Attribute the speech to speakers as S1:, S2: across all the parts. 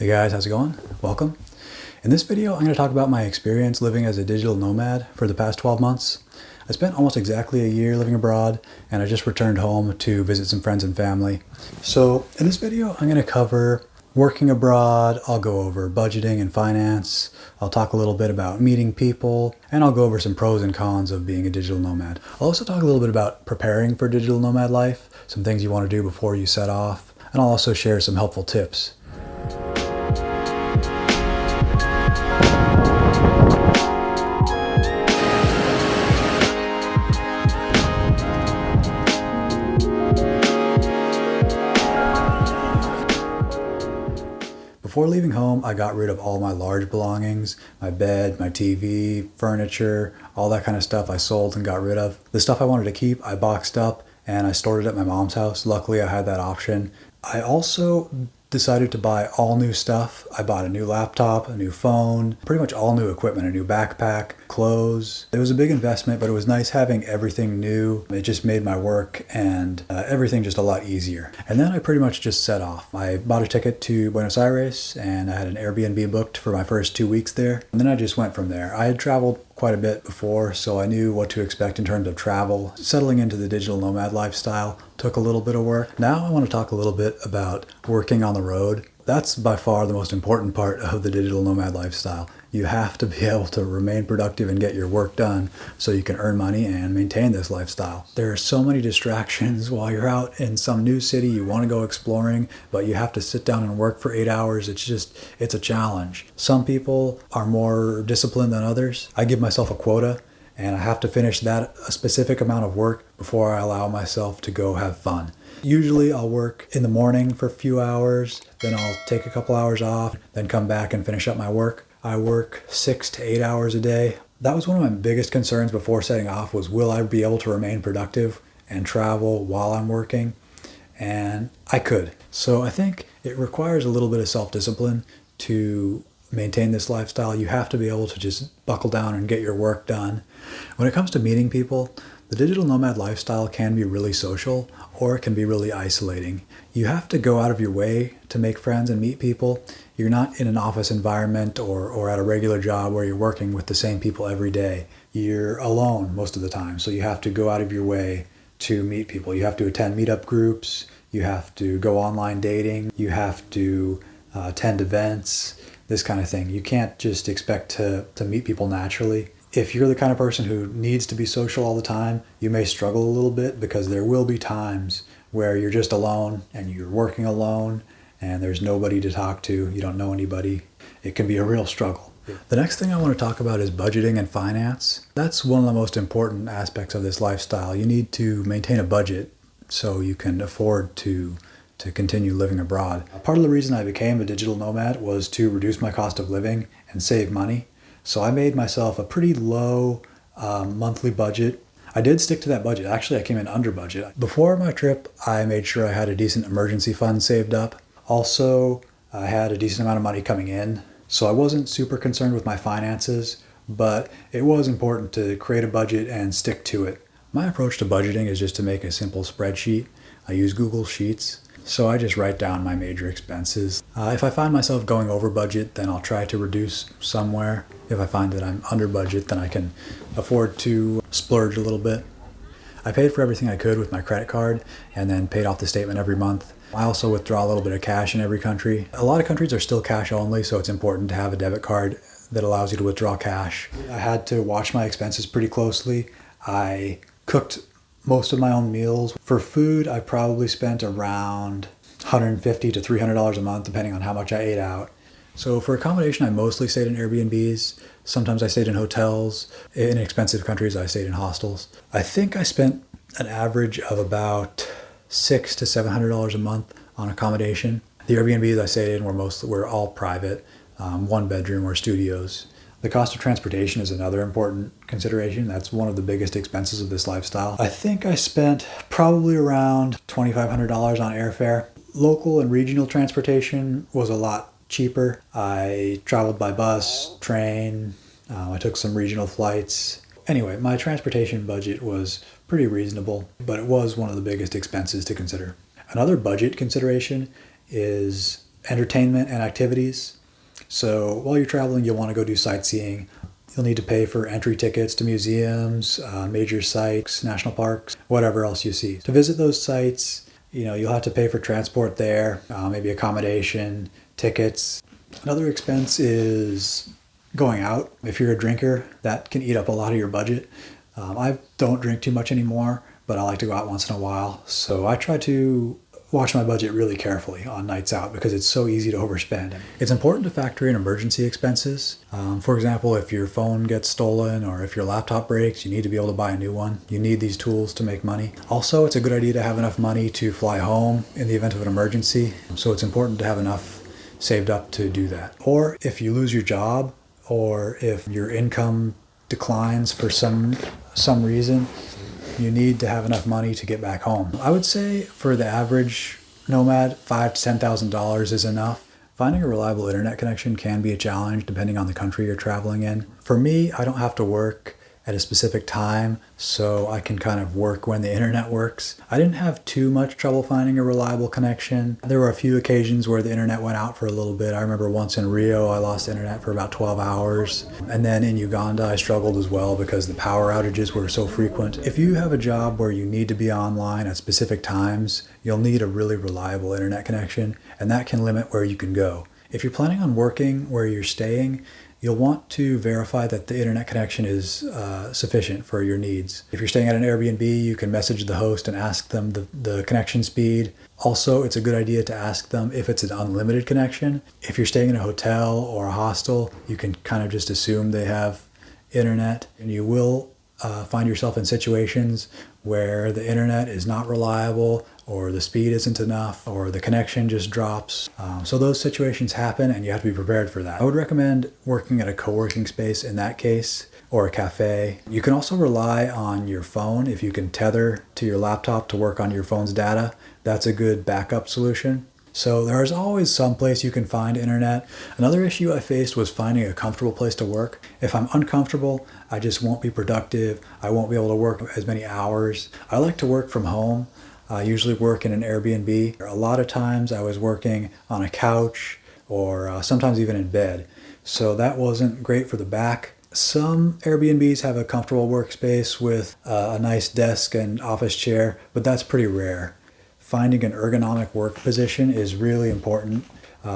S1: Hey guys, how's it going? Welcome. In this video, I'm going to talk about my experience living as a digital nomad for the past 12 months. I spent almost exactly a year living abroad, and I just returned home to visit some friends and family. So in this video, I'm going to cover working abroad, I'll go over budgeting and finance, I'll talk a little bit about meeting people, and I'll go over some pros and cons of being a digital nomad. I'll also talk a little bit about preparing for digital nomad life, some things you want to do before you set off, and I'll also share some helpful tips. Before leaving home, I got rid of all my large belongings, my bed, my TV, furniture, all that kind of stuff I sold and got rid of. The stuff I wanted to keep, I boxed up and I stored it at my mom's house. Luckily, I had that option. I also decided to buy all new stuff. I bought a new laptop, a new phone, pretty much all new equipment, a new backpack, clothes. It was a big investment, but it was nice having everything new. It just made my work and everything just a lot easier. And then I pretty much just set off. I bought a ticket to Buenos Aires and I had an Airbnb booked for my first 2 weeks there. And then I just went from there. I had traveled quite a bit before, so I knew what to expect in terms of travel. Settling into the digital nomad lifestyle took a little bit of work. Now I want to talk a little bit about working on the road. That's by far the most important part of the digital nomad lifestyle. You have to be able to remain productive and get your work done so you can earn money and maintain this lifestyle. There are so many distractions while you're out in some new city. You want to go exploring, but you have to sit down and work for 8 hours. It's a challenge. Some people are more disciplined than others. I give myself a quota and I have to finish a specific amount of work before I allow myself to go have fun. Usually I'll work in the morning for a few hours, then I'll take a couple hours off, then come back and finish up my work. I work 6 to 8 hours a day. That was one of my biggest concerns before setting off was, will I be able to remain productive and travel while I'm working? And I could. So I think it requires a little bit of self-discipline to maintain this lifestyle. You have to be able to just buckle down and get your work done. When it comes to meeting people, the digital nomad lifestyle can be really social or it can be really isolating. You have to go out of your way to make friends and meet people. You're not in an office environment or at a regular job where you're working with the same people every day. You're alone most of the time, so you have to go out of your way to meet people. You have to attend meetup groups, you have to go online dating, you have to attend events, this kind of thing. You can't just expect to meet people naturally. If you're the kind of person who needs to be social all the time, you may struggle a little bit because there will be times where you're just alone and you're working alone and there's nobody to talk to, you don't know anybody. It can be a real struggle. The next thing I want to talk about is budgeting and finance. That's one of the most important aspects of this lifestyle. You need to maintain a budget so you can afford to continue living abroad. Part of the reason I became a digital nomad was to reduce my cost of living and save money. So I made myself a pretty low monthly budget. I did stick to that budget. Actually, I came in under budget. Before my trip, I made sure I had a decent emergency fund saved up. Also, I had a decent amount of money coming in. So I wasn't super concerned with my finances, but it was important to create a budget and stick to it. My approach to budgeting is just to make a simple spreadsheet. I use Google Sheets. So I just write down my major expenses. If I find myself going over budget, then I'll try to reduce somewhere. If I find that I'm under budget, then I can afford to splurge a little bit. I paid for everything I could with my credit card and then paid off the statement every month. I also withdraw a little bit of cash in every country. A lot of countries are still cash only, so it's important to have a debit card that allows you to withdraw cash. I had to watch my expenses pretty closely. I cooked most of my own meals. For food, I probably spent around $150 to $300 a month, depending on how much I ate out. So for accommodation, I mostly stayed in Airbnbs. Sometimes I stayed in hotels. In expensive countries, I stayed in hostels. I think I spent an average of about $600 to $700 a month on accommodation. The Airbnbs I stayed in were all private, one bedroom or studios. The cost of transportation is another important consideration. That's one of the biggest expenses of this lifestyle. I think I spent probably around $2,500 on airfare. Local and regional transportation was a lot cheaper. I traveled by bus, train, I took some regional flights. Anyway, my transportation budget was pretty reasonable, but it was one of the biggest expenses to consider. Another budget consideration is entertainment and activities. So while you're traveling, you'll want to go do sightseeing. You'll need to pay for entry tickets to museums, major sites, national parks, whatever else you see. To visit those sites, you'll have to pay for transport there, maybe accommodation, tickets. Another expense is going out. If you're a drinker, that can eat up a lot of your budget. I don't drink too much anymore, but I like to go out once in a while. So I try to watch my budget really carefully on nights out because it's so easy to overspend. It's important to factor in emergency expenses. For example, if your phone gets stolen or if your laptop breaks, you need to be able to buy a new one. You need these tools to make money. Also, it's a good idea to have enough money to fly home in the event of an emergency. So it's important to have enough saved up to do that. Or if you lose your job or if your income declines for some reason, you need to have enough money to get back home. I would say for the average nomad, $5,000 to $10,000 is enough. Finding a reliable internet connection can be a challenge depending on the country you're traveling in. For me, I don't have to work at a specific time, so I can kind of work when the internet works. I didn't have too much trouble finding a reliable connection. There were a few occasions where the internet went out for a little bit. I remember once in Rio, I lost internet for about 12 hours. And then in Uganda, I struggled as well because the power outages were so frequent. If you have a job where you need to be online at specific times, you'll need a really reliable internet connection, and that can limit where you can go. If you're planning on working where you're staying, you'll want to verify that the internet connection is sufficient for your needs. If you're staying at an Airbnb, you can message the host and ask them the connection speed. Also, it's a good idea to ask them if it's an unlimited connection. If you're staying in a hotel or a hostel, you can kind of just assume they have internet, and you will find yourself in situations where the internet is not reliable or the speed isn't enough or the connection just drops. So those situations happen and you have to be prepared for that. I would recommend working at a co-working space in that case, or a cafe. You can also rely on your phone. If you can tether to your laptop to work on your phone's data, that's a good backup solution. So there's always some place you can find internet. Another issue I faced was finding a comfortable place to work. If I'm uncomfortable, I just won't be productive. I won't be able to work as many hours. I like to work from home. I usually work in an Airbnb. A lot of times I was working on a couch or sometimes even in bed. So that wasn't great for the back. Some Airbnbs have a comfortable workspace with a nice desk and office chair, but that's pretty rare. Finding an ergonomic work position is really important.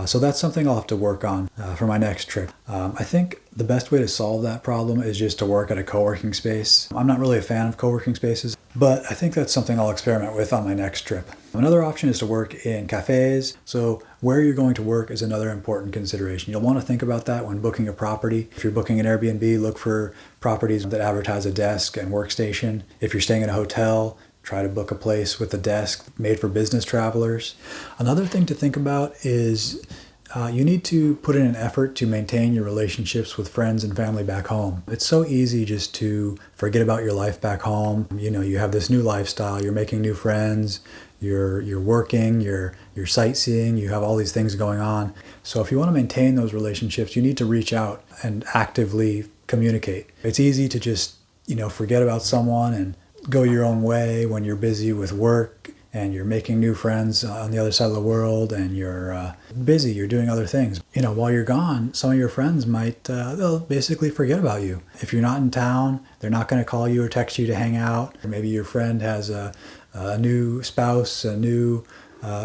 S1: So that's something I'll have to work on for my next trip. I think the best way to solve that problem is just to work at a co-working space. I'm not really a fan of co-working spaces, but I think that's something I'll experiment with on my next trip. Another option is to work in cafes. So where you're going to work is another important consideration. You'll want to think about that when booking a property. If you're booking an Airbnb, look for properties that advertise a desk and workstation. If you're staying in a hotel, try to book a place with a desk made for business travelers. Another thing to think about is you need to put in an effort to maintain your relationships with friends and family back home. It's so easy just to forget about your life back home. You have this new lifestyle, you're making new friends, you're working, you're sightseeing, you have all these things going on. So if you want to maintain those relationships, you need to reach out and actively communicate. It's easy to just, forget about someone and go your own way when you're busy with work and you're making new friends on the other side of the world and you're busy, you're doing other things. While you're gone, some of your friends might, they'll basically forget about you. If you're not in town, they're not going to call you or text you to hang out. Or maybe your friend has a new spouse, a new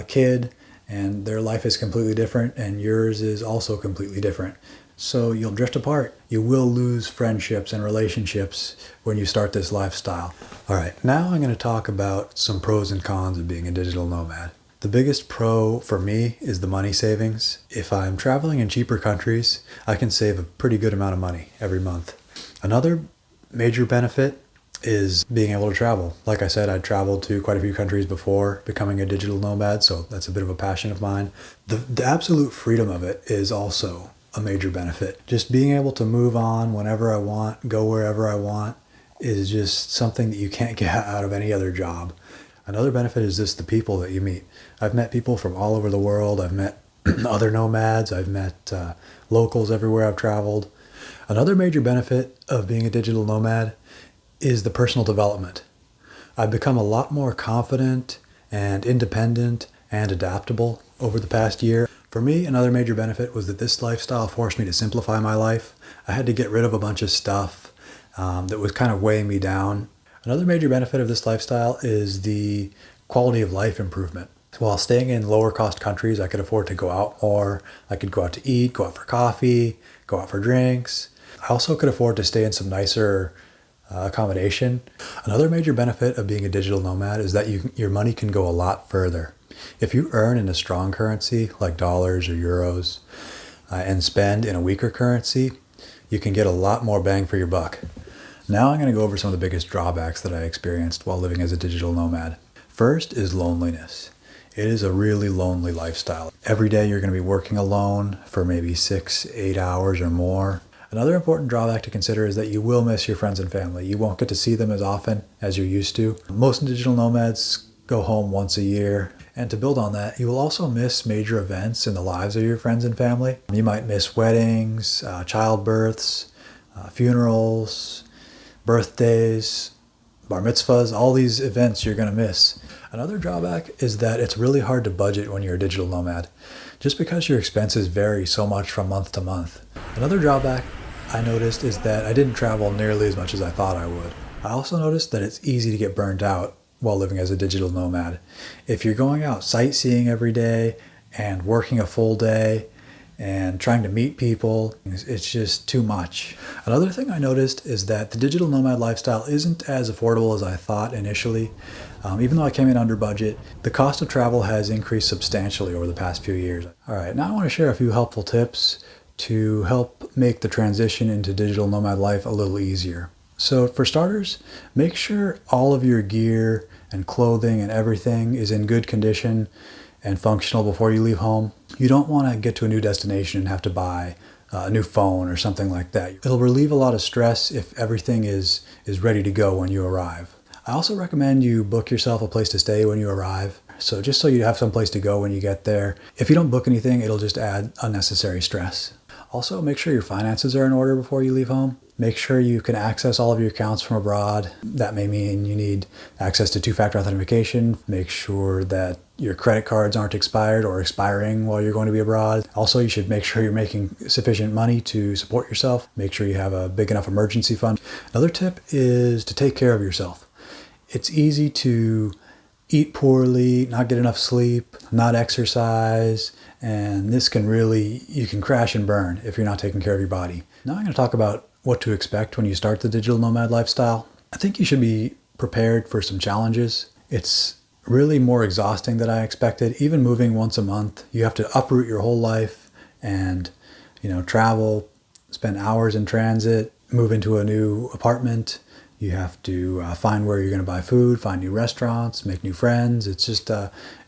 S1: kid, and their life is completely different and yours is also completely different. So you'll drift apart. You will lose friendships and relationships when you start this lifestyle. All right, now I'm going to talk about some pros and cons of being a digital nomad. The biggest pro for me is the money savings. If I'm traveling in cheaper countries, I can save a pretty good amount of money every month. Another major benefit is being able to travel. Like I said, I'd traveled to quite a few countries before becoming a digital nomad, so that's a bit of a passion of mine. The absolute freedom of it is also a major benefit. Just being able to move on whenever I want, go wherever I want, is just something that you can't get out of any other job. Another benefit is just the people that you meet. I've met people from all over the world. I've met other nomads. I've met locals everywhere I've traveled. Another major benefit of being a digital nomad is the personal development. I've become a lot more confident and independent and adaptable over the past year. For me, another major benefit was that this lifestyle forced me to simplify my life. I had to get rid of a bunch of stuff that was kind of weighing me down. Another major benefit of this lifestyle is the quality of life improvement. While staying in lower cost countries, I could afford to go out more. I could go out to eat, go out for coffee, go out for drinks. I also could afford to stay in some nicer accommodation. Another major benefit of being a digital nomad is that your money can go a lot further. If you earn in a strong currency like dollars or euros and spend in a weaker currency, you can get a lot more bang for your buck. Now I'm going to go over some of the biggest drawbacks that I experienced while living as a digital nomad. First is loneliness. It is a really lonely lifestyle. Every day you're going to be working alone for maybe 6-8 hours or more. Another important drawback to consider is that you will miss your friends and family. You won't get to see them as often as you're used to. Most digital nomads go home once a year. And to build on that, you will also miss major events in the lives of your friends and family. You might miss weddings, childbirths, funerals, birthdays, bar mitzvahs, all these events you're going to miss. Another drawback is that it's really hard to budget when you're a digital nomad, just because your expenses vary so much from month to month. Another drawback I noticed is that I didn't travel nearly as much as I thought I would. I also noticed that it's easy to get burned out while living as a digital nomad. If you're going out sightseeing every day and working a full day and trying to meet people, it's just too much. Another thing I noticed is that the digital nomad lifestyle isn't as affordable as I thought initially. Even though I came in under budget, the cost of travel has increased substantially over the past few years. All right, now I want to share a few helpful tips to help make the transition into digital nomad life a little easier. So for starters, make sure all of your gear and clothing and everything is in good condition and functional before you leave home. You don't want to get to a new destination and have to buy a new phone or something like that. It'll relieve a lot of stress if everything is ready to go when you arrive. I also recommend you book yourself a place to stay when you arrive. So just so you have some place to go when you get there. If you don't book anything, it'll just add unnecessary stress. Also, make sure your finances are in order before you leave home. Make sure you can access all of your accounts from abroad. That may mean you need access to two-factor authentication. Make sure that your credit cards aren't expired or expiring while you're going to be abroad. Also, you should make sure you're making sufficient money to support yourself. Make sure you have a big enough emergency fund. Another tip is to take care of yourself. It's easy to eat poorly, not get enough sleep, not exercise, and this can really, you can crash and burn if you're not taking care of your body. Now I'm going to talk about what to expect when you start the digital nomad lifestyle. I think you should be prepared for some challenges. It's really more exhausting than I expected. Even moving once a month, you have to uproot your whole life and, travel, spend hours in transit, move into a new apartment. You have to find where you're going to buy food, find new restaurants, make new friends. It's just,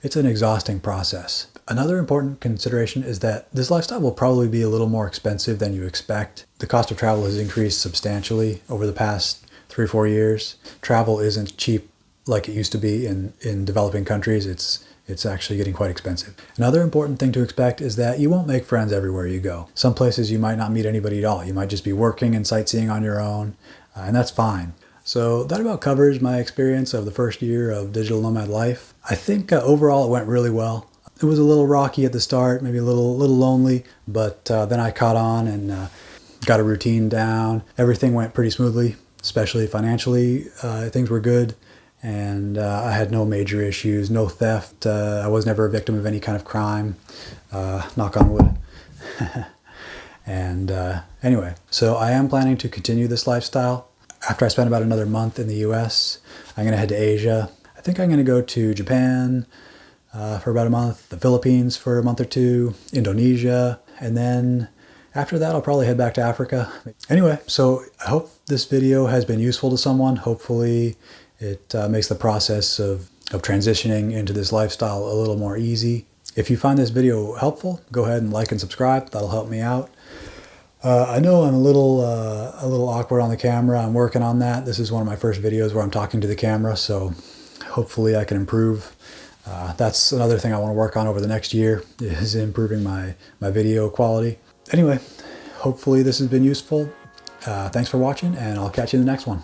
S1: it's an exhausting process. Another important consideration is that this lifestyle will probably be a little more expensive than you expect. The cost of travel has increased substantially over the past 3 or 4 years. Travel isn't cheap like it used to be in developing countries. It's actually getting quite expensive. Another important thing to expect is that you won't make friends everywhere you go. Some places you might not meet anybody at all. You might just be working and sightseeing on your own, and that's fine. So that about covers my experience of the first year of digital nomad life. I think overall it went really well. It was a little rocky at the start, maybe a little lonely, but then I caught on and got a routine down. Everything went pretty smoothly, especially financially. Things were good, and I had no major issues, no theft. I was never a victim of any kind of crime, knock on wood. And anyway, so I am planning to continue this lifestyle. After I spend about another month in the US, I'm going to head to Asia. I think I'm going to go to Japan for about a month, the Philippines for a month or two, Indonesia, and then after that I'll probably head back to Africa. Anyway, so I hope this video has been useful to someone. Hopefully it makes the process of transitioning into this lifestyle a little more easy. If you find this video helpful, go ahead and like and subscribe. That'll help me out. I know I'm a little awkward on the camera. I'm working on that. This is one of my first videos where I'm talking to the camera, so hopefully I can improve. That's another thing I want to work on over the next year, is improving my video quality. Anyway, hopefully this has been useful. Thanks for watching, and I'll catch you in the next one.